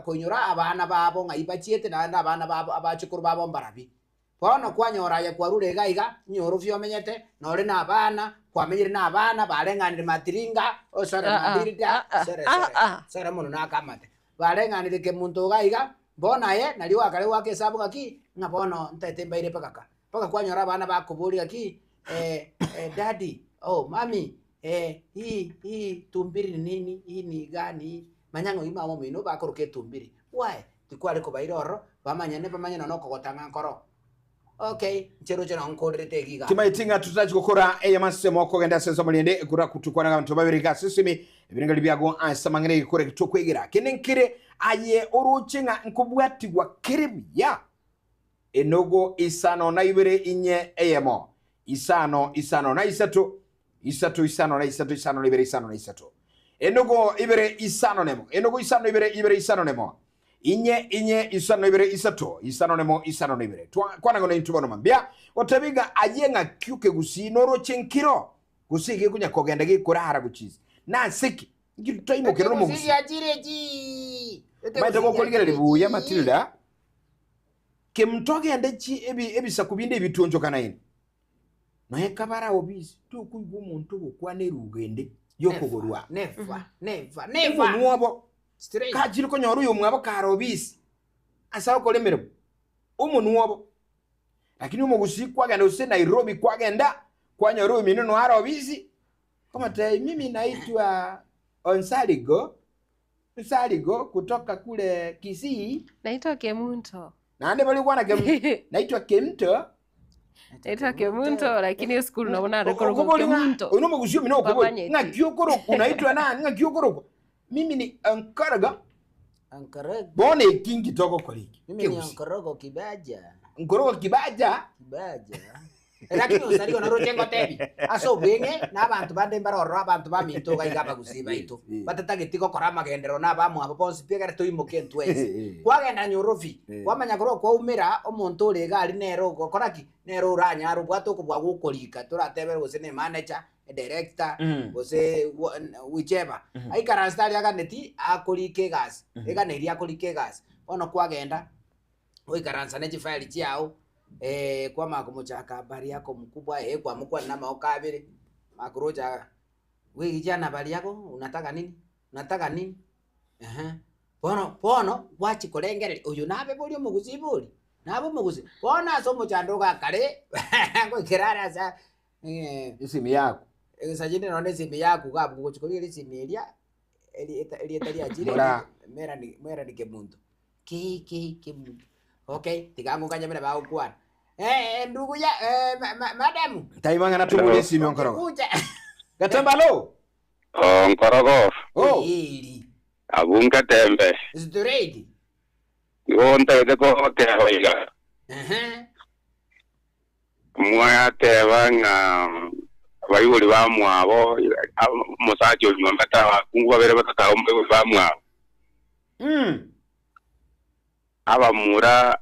B: konyura abana babo ngaibachiete na abana babo abachikuru babo mbarabi bono kwanyora ya kwarure gaiga nyoro fyo menyete nore na abana kwamenyire na abana barenganire matiringa osora mabirida sere muno nakamate barenganire ke muntu gaiga bona ye nalio akale wake sabu gaki nga bono ntete mbaire paka kwanyora abana bakuburi gaki daddy oh mami hii tumbiri nini hii ni gani manyango ima mo mino bakoroke tumbiri why tikwale ko bairoro bamanyana no kogotanga nkoro okay chero nkorete giga
A: timaitinga tutachi gukora eyamasemo kogenda senso mulende kura kutukwana abantu babiriga sisimi ebiringa libyago asamangene gikore kitokwegira kenenkire aye oruchinga nkubwatigwa kiribya enogo isano na ibere inye eyemo isano na isatu isano na isatu isano na ibere isano na isatu enogo ibere isano nemo enogo isano ibere isano nemo inye isano ibere isatu isano nemo isano na ibere kwana ngone intubono mambia otabiga ayenga kyuke gusino rochenkiro gusige kunya kogenda gikurara guchizi na siki ngitayimo kero mo gusi
B: ajireji
A: maita ko koligere libuya Matilda kemtoge ndechi ebisakubinde bitonjo kana ine naye kabara obisi tukuyigwa omuntu okwane rugende yokogorwa
B: never
A: mwabo straight kajiri ko nyoru yomwabo karobisi asaho kolemero umunwabo lakini umugusikwa ganda use Nairobi kwa genda kwa nyoru minono arobisi kama tai mimi naitwa Onsaligo kutoka kule Kisii
C: naitwa Kemunto
A: nande bali kwa na naitwa Kemto
C: naitwa Kemunto lakini school naona rekoro Kemunto
A: uno mugusio mino ko nga kyokoro unaitwa nani nga kyokoro mimi ni Ankaraga bone kingi toko koliki
B: mimi ni Ankarago Kibaja lakini usaligo na rojengo tebi aso bwenge n'abantu bande mbaroro abantu baminto gaigaba gusiba ito batatagitiko korama gendero n'abamu abo bonsi pegara tuyimoke ntwese kwagenda nyorofi kwamanya koro kwa umira omuntu lega ari nero gokoraki nero uranya rubwato kubwa gukolika turatebera gose ne manager director gose whichever aikara stari aganeti akolike gas eganeri akolike gas ono kwagenda oikaransa ne file chiao kwa makumuchaka habari yako mkubwa kwa mkubwa na maoka abiri makuroja wewe jana habari yako unataka nini pono wachi kolengere uyu nabe boli omuguzibuli nabo muguzi bona somo chandoka kale ngo kirara sa
A: isimu yako
B: sajini none simu yako gabu kuchikolia simu elia eli ajire mera ni Kemunto Kemunto okay tigango kanya mera ba ukwana ndugu ya madamu
A: taimanga natumuli simu Nkorogo Gatambalo
F: Nkorogo
B: ili
F: abunga tembe
B: straight
F: yonta de ko tehoiga mwa tebanga bayuri bamwabo musacho nyomba tawa kungwa bere bataka ombe bamwabo abamura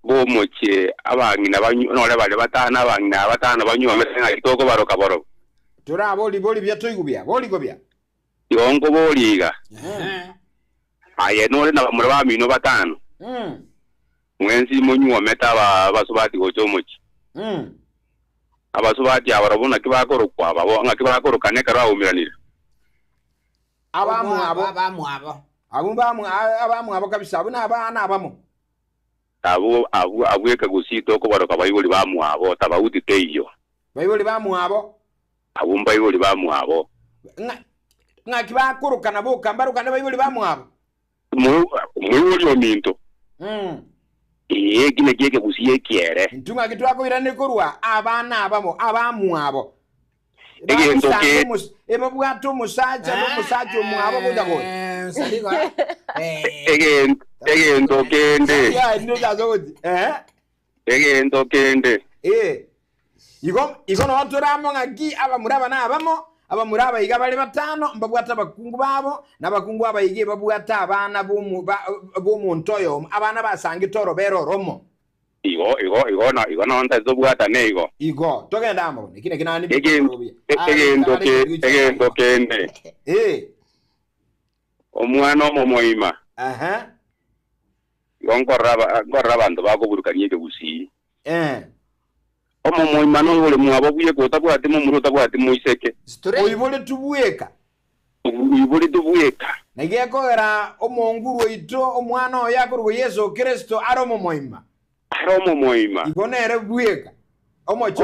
F: bomoche abangina nore bale batana abangina batana banyoma senga kitoko baroka boro
A: tura boli byatoigubya boli gobya
F: yongo boliga aye nore na bamura bamino batano mwenzi monywa meta basubati gochomochi abasubati abarabona kibakoro kwa babo ngakibakoro kaneka rawumiranira
B: abamu
A: abo kabisa abuna abana abamo
F: abweka gusito ko baroka bayibuli bamwabo tabawuti teyo
A: bayibuli bamwabo
F: abumba bayibuli bamwabo
A: nga kibakoro kanabo kambaruka na bayibuli bamwabo
F: muyuli ominto kine kike gusiye kiere
A: ntunga kitwako irane korwa abana abamo abamwabo
F: egento ke
A: eba bwato musacha no musacha omwabo kuja ko
B: saligo
F: egento kende
A: ya ndo dazoji
F: egento kende
A: igo no baturamo ngaki abamuraba nabamo abamuraba iga bali batano mbabwata bakungu babo nabakungu abayige babwata abana bomuntoyo abana basanga itoro beroromo
F: igo no ntazo bwata nego
A: igo togenda amabone kine kinani
F: egento kende omwana omomoima ngoraba abantu bakoburukanye kebusi omomoima no ole mwabo buye kota bwate mu muruta bwate mu iseke
A: oyibole tubweka nagekogera omonguru ito omwana oyo akorwo Yesu Kristo aromo moima ibonere bweka omocho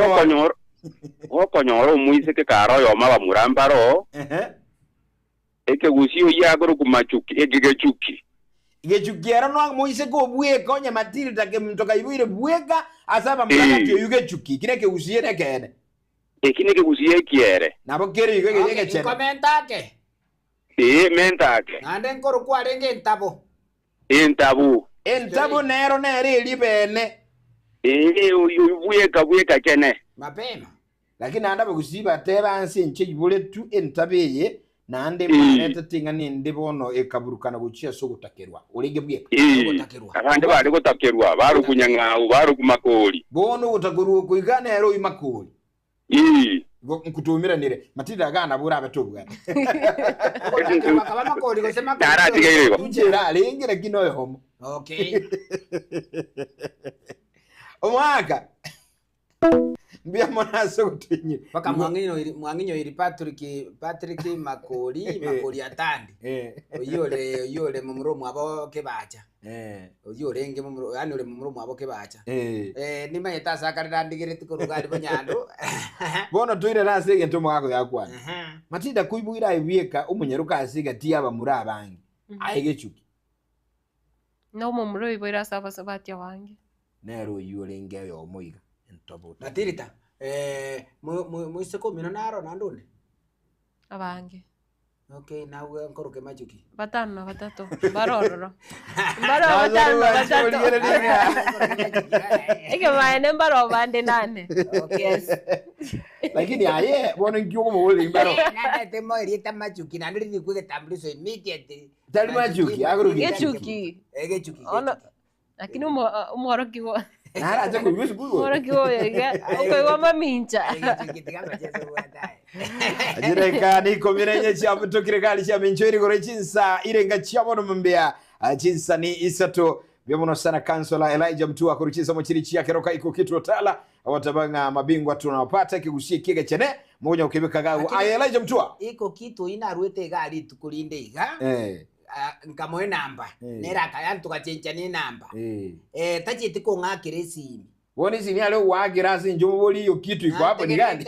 F: okonyoro muiseke karo yo maba murambaro eke gusio yagoro kumachuki egegechuki
A: igechukiera no muiseke obweka onya matiri take mtoka ibire bweka asaba mtaka tyo yugechuki kireke usiere kene
F: ekineke gusie kiere
A: nabo kere yugege chene
B: komentake
F: mentake
B: nande nkoro kwarenge
F: entabu
A: nero nere libene
F: bweka kene
B: mapema
A: lakini andaba gusiba teba nsi nche ibule tu entabeye nande maneta tinga ninde bono ekaburukana gucia so gutakerwa urege bweka
F: abande bari gutakerwa baru kunyang'awo baru kumakoli
A: bono gutakurwa kuigana ero imakoli nkutumira nire matida gana bura abatubwa
B: bakaba makoli gosema
F: taratigego
A: njera alengera kinoyo homo
B: okay
A: omwaka mbia mona so gutinye
B: baka mwanginyo iri Patrick makoli atandi oyole mu muromo abo kebacha oyolenge mu muromo yani ole mu muromo abo kebacha nima yeta sakarira ndigire tukurugari bonyando
A: bono tuire rase gento mwako yakwana matida kuibuira ibieka umunyeruka asiga tiaba muri abangi ayegechuki
C: no mu muro iboira sabati wange
A: nero yolenge yo moiga entobo
B: natirita mu iseko mino naro nandone
C: abange
B: okay nawe nkoroke majuki
C: batatu barororo batatu ege maene baro bande nane yes
A: lakini aye bona ngiyo mo wole mbaro
B: nanda temo irita majuki nandiri dikuge tambuliso immediate
A: tali majuki aguru
C: gechuki ono lakini umoro kiwo
A: nara aje ko yusu kuwo
C: umoro kiwo yega uko wama mincha
A: ajireka niko mirenye cyabu tukirikali cya mincheri gore chinsa irenga cyabono mbea chinsa ni isato byomono sana kansela Elijah Mtua kuruchiza mu kiri cyakeroka iko kitu tala awatabanga mabingwa tunawapata kigushie kige chene monya ukibika gawo Elijah Mtua
B: iko kitu inarwete gali tukulinde iga nkamoe namba nera kaya tukachencha ni namba tachiti ko ngakire simi
A: woni sini ale wagira sinjo boli yo kitu iko hapo ni gani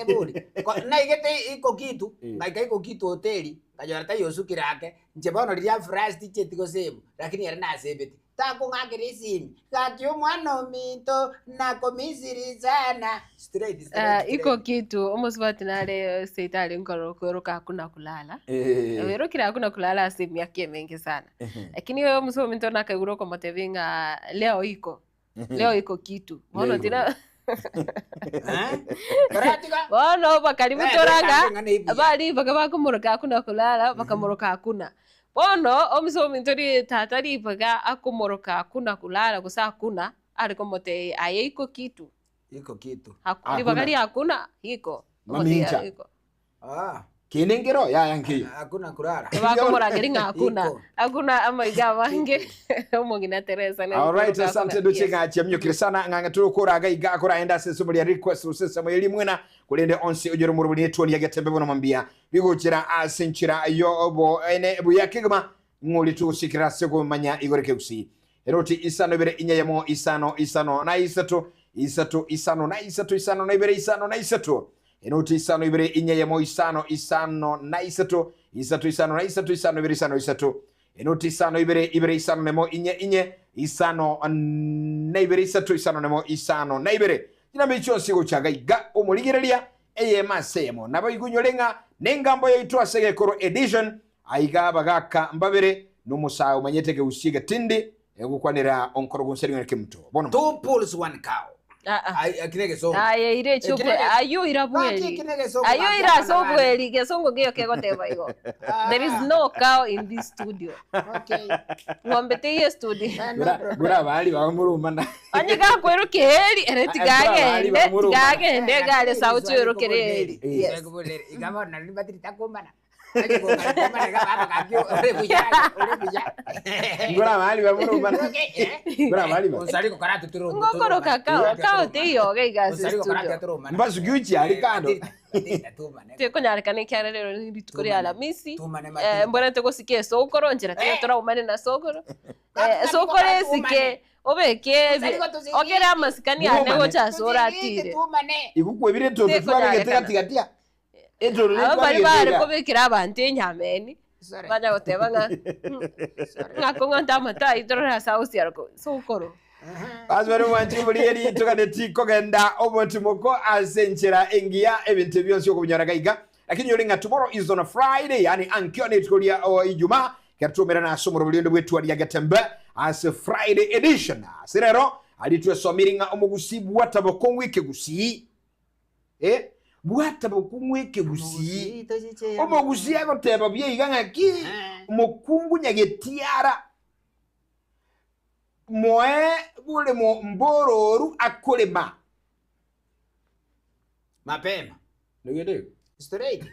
B: na igete iko kitu ngaika iko kitu hoteli kajora ta yosukira yake nje bono lia flash ticket ko sebo lakini era na sebeti tako ngakire simi kakyo mwana minto na komisirizana straight
C: iko kitu almost what nale seitali ngoro kuruka hakuna kulala wero kila hakuna kulala simu yake mengi sana lakini wewe mso minto na kaguro kwa matevinga leo iko kitu mbona tena bono bakaribu toranga abali bakabakumurika hakuna kulala bakamurika hakuna bono omso mintori tatari baga akumoroka hakuna kulala kusa hakuna aliko mote aye iko kitu hakuna bagari hakuna iko
A: mamincha kinengero ya yanki
B: hakuna kulala
C: bakumora geringa hakuna amaiga wange omongina Teresa
A: na alright asante duchenga chamyo kirisana nganga turukora gaiga akora enda sesumuli request usesa moyeli mwena kulende onsi ojero murubuni etoni yagetembe bono mambia bigukira asinchira yobo ene buyakigma ngoli tusikira sego manya igoreke usi eroti isano bere inyayamo isano na isatu isano na ibere isano na isatu enoti isano ibere inyayamo isano na isatu isano na isano ibere isatu enoti isano ibere isano nemo inye isano na ibere isatu isano nemo isano na ibere jina micho sigo chaga iga umuligirelia eye masemo nabo igunyolenga nengambo yaitwa Segekoro edition aiga bagaka mbabere numusawo manyeteke usiga tindi egukwanira onkoro gunseringa kimto bono
B: 2 bulls 1 cow akinege so
C: ire chuko ayo irabweli ayo irasobweli gesongo giyo kegoteba igo there is no cow in this studio.
B: Okay,
C: Ngombe te studio
A: gura bali bamurumana
C: anyiga kwero keheri tigagende gale sauti yoro kereri.
B: yes igama na libatiri takomana
A: gura bali bamurumana gura bali
B: usali ko karatu turu
C: ngokoro kakao te yoga igase studio
A: mbasu gyuchi ali kando
C: te konyarekane kyarero ritukuri alamisi mbona te kosikie sokoro njira te tora umane na sokoro sokore sike obeke ogera masikani ane gocha sora atire
A: igukwebire toto twabegete tigatia
C: bari bare kobekira abantu enyameni banya goteba ngakonga ntamata idora sausi yarko sokoro
A: azwere wanti buliyeri tukadeti kogenda obotimoko asenchera engia ebintu byose okubyaragaiga lakini yolinga tomorrow is on a Friday yani ankione tukolia Ijumaa katumerana na somo rulindo bwetu ali agatembe as a Friday edition sirero alitwe somiringa omugusibu watabokongwike gusi bwatabokongwike gusi omugusi agoteba byeyiga ngaki mukungu nyagetiara moe bule mbororu akolema
B: mapema
A: nigede
B: straight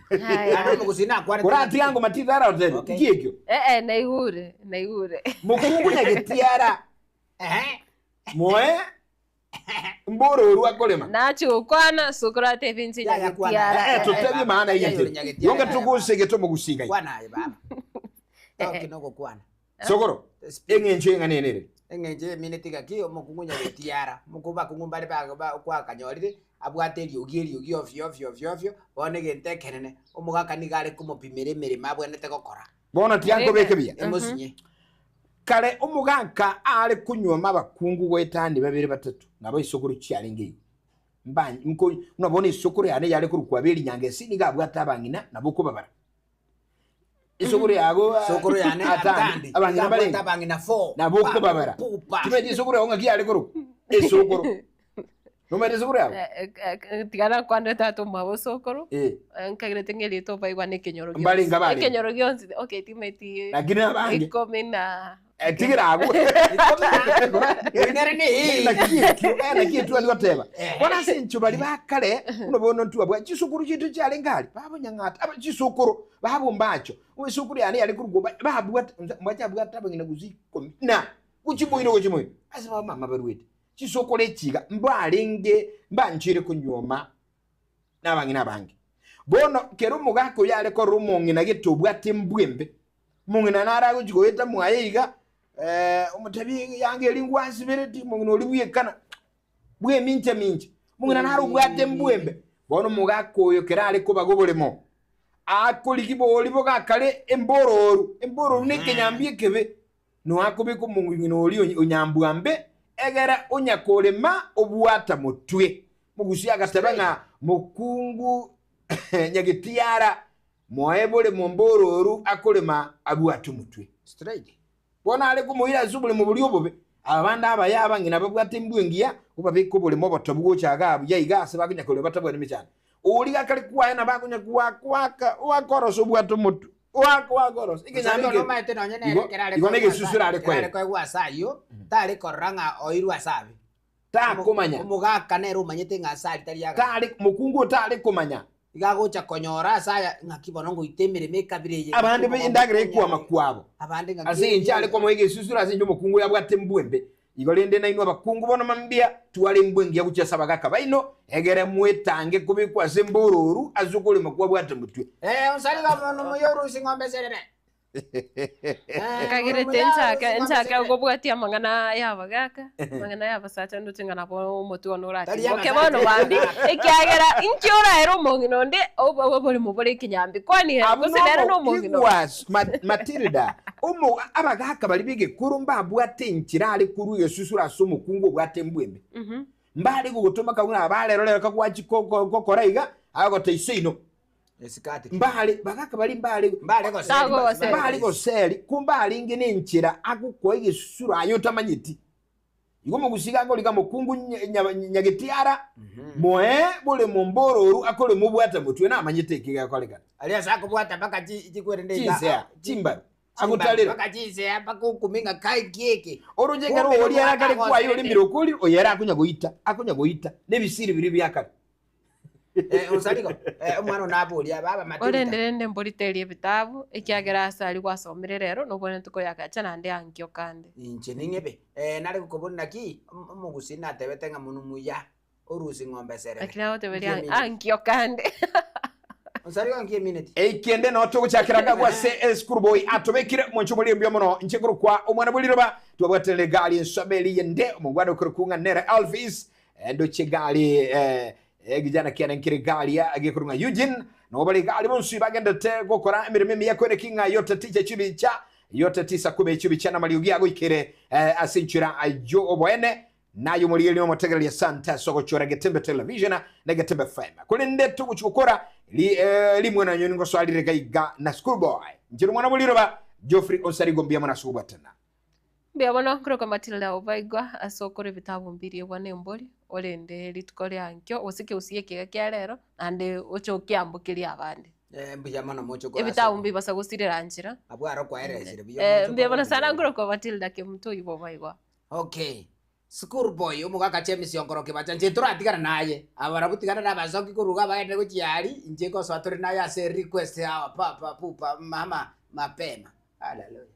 B: ado mugusina kwa
A: kurati yangu matidara hotel kikyo
C: naigure
A: mukungu nyagetiara moe mbororu akolema
C: nacho kwana sokrate vinci nyagetiara
A: tutebi maana yete yonga tugusege to mugusiga
B: kwana baba kinoko kwana
A: sokoro engenje nganenere
B: engenje minetiga kiyo mukungu nyagetiara mukuba kungumbale ba kwa kanyorire abwate lyogi ofyo bone gentekenene omugaka nigale kumupimire mirima bwenete gokora
A: bona tiango bekebia
B: emosinye
A: kale omugaka ale kunywa mabakungu gwetandi babiri batatu nabo isokuru cyalengeye mbanye nko unabona isokuru yane yale kurukwa beli nyange siniga abwata abangina nabo kubabara isokuru yago
B: sokuru yane atandi
A: abangina bale
B: abangina 4
A: nabo kubabara tumedi isokuru yonga kiyale kuru isokuru numero sokuru yago
C: tigana kwando tato mabo sokuru nkagire tengeli to pai kwane kenyorogio
A: mbalinga bali
C: kenyorogio okay timeti
A: lakini abangi
C: ikomena
A: tigirago
B: ngere ni
A: na kitu aligoteba bona sencho bali bakale unabona ntu abwa chisukuru chitu cyale ngali babo nyangata aba chisukuru babo mbacho umusukuru yani yali kurugomba babo mbacha bwata bangina guziko na kuchimoino asa mama barwete chisukuru echiga mbalenge mbanchire kunyoma nabangina bangi bono kero mugako yale ko rumongina getobwate mbwembe mungina narago jigoyeta mwayiga umutabi yange lingwansi bereti mungino libuyekana bwe minche mungina naru bwate mbwembe bono mugako yo kerale ko bagobolemo akolikibo olibo gakale embororu nekenyambie kebe no akobeko mungino oli onyambwambe egera onyakolema obwata mutwe mugusi agatabanga mukungu nyagetiara moebole mombororu akolema abwata mutwe
B: straight
A: bona ale kumuira zubule mu buli obobe abanda abayaba ngina babwate mbwengiya ubabiko bole moboto bwochaga abuyayiga sebakunya kole batabwene michana uliga kali kuwa na bakunya kwaka wakoroso bwata mutu wakoroso
B: ikinyambi no maete no nyene kerale
A: igonege susura ale kwa
B: kwa wasayo tale koranga oiru asabi
A: ta kumanya
B: umugaka nero manyete ngasali tali yaga
A: tale mukungu tale kumanya
B: igagocha konyora saya ngakibono ngo itemere mekabireye
A: abandi be indagire kuwa makwabo
B: abandi ngaki
A: azinje ale kwa moyege susura azinje mukungu yabwate mbwembe igolende nainwa bakungu bono mambia tuwale mbwengi yakuchesa bagaka baino egere mwetange kubikwa zembororu azukule makwa bwate mutwe
B: unsali ga no muyoru singombe serere
C: kagire tenchaka gobwatia mangana yabagaka mangana yabasacha ndutingana bo mutu onurati okay bono bambi ekyagera inkyora ero mongino nde obole mubole kinyambi kwani kusenera no mongino
A: Matilda omo abagaka bali bige kurumba bwate nkirale kuru yesusura somo kungo bwate mbwembe mbali gutuma kaguna abalero lero kakwachi kokoraiga ago teisino
B: esikati
A: mbale bagaka bali mbale go seli kumbali ingi ninchira agukwa igisura ayota manyiti igomo gusiga ngo liga mukungu nyagetiara moe bole mumbororu akole mubwata mutwe na manyite kiga koleka
B: aliya sako bwata baka jikwerendega
A: chimba agutalira
B: baka jise apa kukuminga kai kieke
A: orujegero oli arakale kwa yo limiro kuli oyera akunya goita nebisiri biri byakale
B: usaliko umwana nabulia baba matunda
C: orendende mboriterie bitabu ikiagera asali gwasomire rero nobone tuko yakacha nande ankyo kande
B: inche ningebe nari kukubona ki mugusina tebete nga munu muya orusi ngombe sere
C: akira teberia ankyo kande
B: usaliko ankie minute
A: kende no tuko chakiraga gwa Schoolboy atobekire moncho muri mbyo mono nchekuru kwa umwana buliroba tubwatele gali nsabeli yende mugwado kurukunga nere Alvis ndo chegali gijana kiana nkire gali ya agikurunga Eugene no bali gali bonsu bagenda te gokora emirime ya kwerekinga yote ticha chibicha yote 9 chibicha na maliugi ago ikire asinchira ajo obwene nayo muri yeli motegera ya Santa soko chora Getembe Television na Getembe FM kulinde tukuchukura limwana nyoni swali regaiga na Schoolboy njiro mwana buliroba Geoffrey Osarigo mbia mwana subatana
C: mbia bono kroko Matilda obaigwa asokore bitabu mbiri bwane mbori olende litukore ankyo usike usiye kya rero ande ocho kyambukiria abandi
B: mbia mana mocho kwa
C: ebitabu mbi basa gusirira njira
B: abwaro kwa erezire biyo
C: mbia bono sana kroko Matilda ke mtu ibo baigwa
B: okay Schoolboy umugaka chemisi onkoroke bachanje turatigana naye abarabutigana nabazoki kuruga baende kuchiari njeko swatore naye ase request ya papa pupa mama mapema haleluya